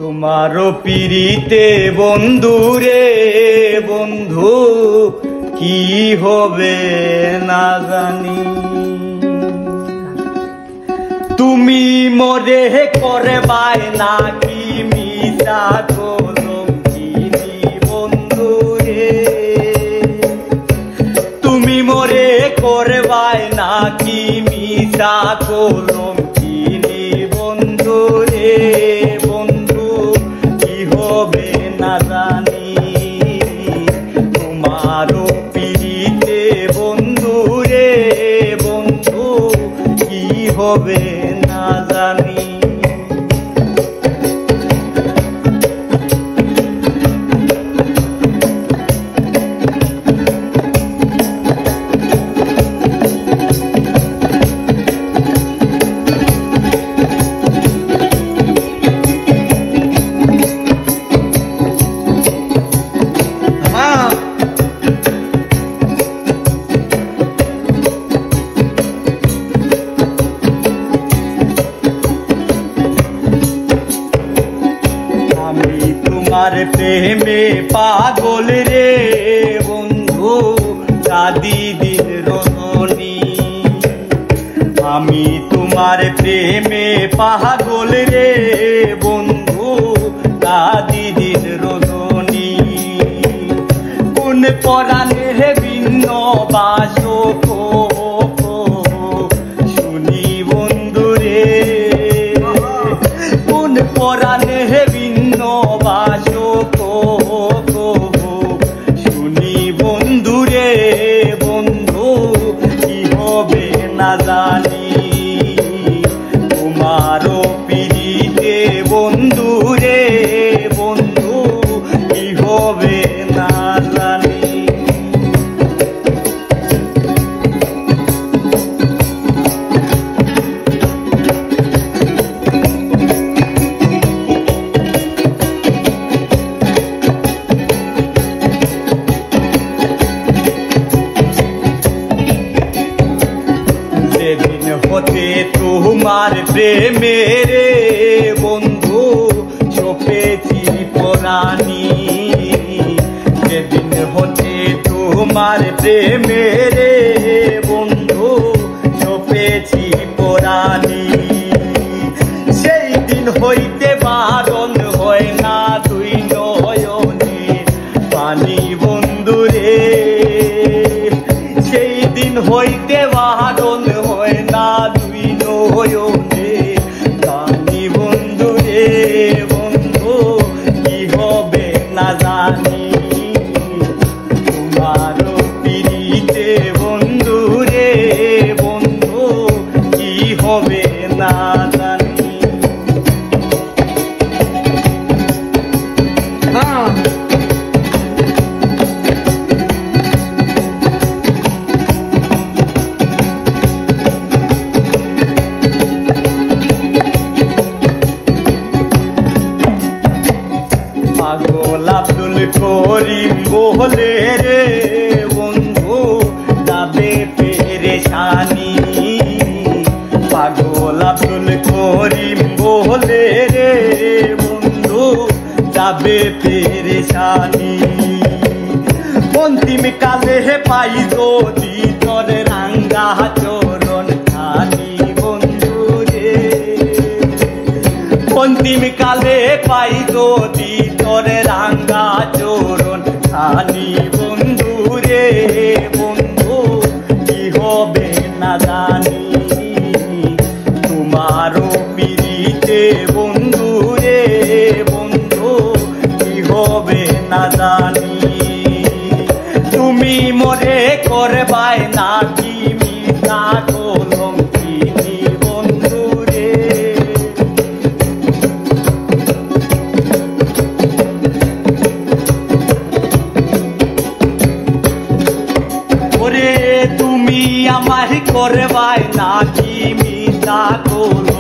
তোমারও পিরিতে বন্ধু রে বন্ধু কি হবে না জানি। তুমি মরে করবাই নাকি মিছা কলঙ্কিনী বন্ধু রে। তুমি মরে করবাই নাকি মিছা কলঙ্কিনী বন্ধু রে বন্ধু কি হবে না জানি। তোমারও পিরিতে বন্ধু রে বন্ধু কি হবে না জানি। তোমার প্রেমে পাগল রে বন্ধু কাঁদি দিন রজনী। আমি তোমার প্রেমে পাগল রে বন্ধু কাঁদি দিন রজনী। কোন পরাণে ভিন্ন বাসক শুনি বন্ধু রে। কোন পরাণে ভিন্ন বাসক শুনি বন্ধু রে বন্ধু কি হবে না জানি। তোমারও পিরিতে বন্ধু রে বন্ধু কি হবে না জানি। সেদিন হতে তোমার প্রেমে রে বন্ধু চোপেছি পরাণী। সেদিন হতে তোমার প্রেমে রে বন্ধু চোপেছি পরাণী। সেই দিন হইতে বারণ হয় না দুই নয়নের পানি বন্ধু রে। সেই দিন হইতে বারণ হয় না দুই নয়নের পানি বন্ধু রে বন্ধু কি হবে না জানি। তোমারও পিরিতে বন্ধু রে বন্ধু কি হবে না জানি। পাগল আব্দুল করিম বলে রে বন্ধু যাবে পেরেশানি। পাগল আব্দুল করিম বলে রে বন্ধু যাবে পেরেশানি। অন্তিম কালে পাই যদি তোর রাঙ্গা চরণ খানি বন্ধু রে। অন্তিম কালে পাই যদি তোর রাঙ্গা চরণ খানি বন্ধু রে বন্ধু কি হবে না জানি। তোমারও পিরিতে বন্ধু রে বন্ধু কি হবে না জানি। তুমি মরে করবাই নাকি মিছা কলঙ্কিনী বন্ধু রে। ওরে তুমি আমায় করবাই নাকি মিছা কলঙ্কিনী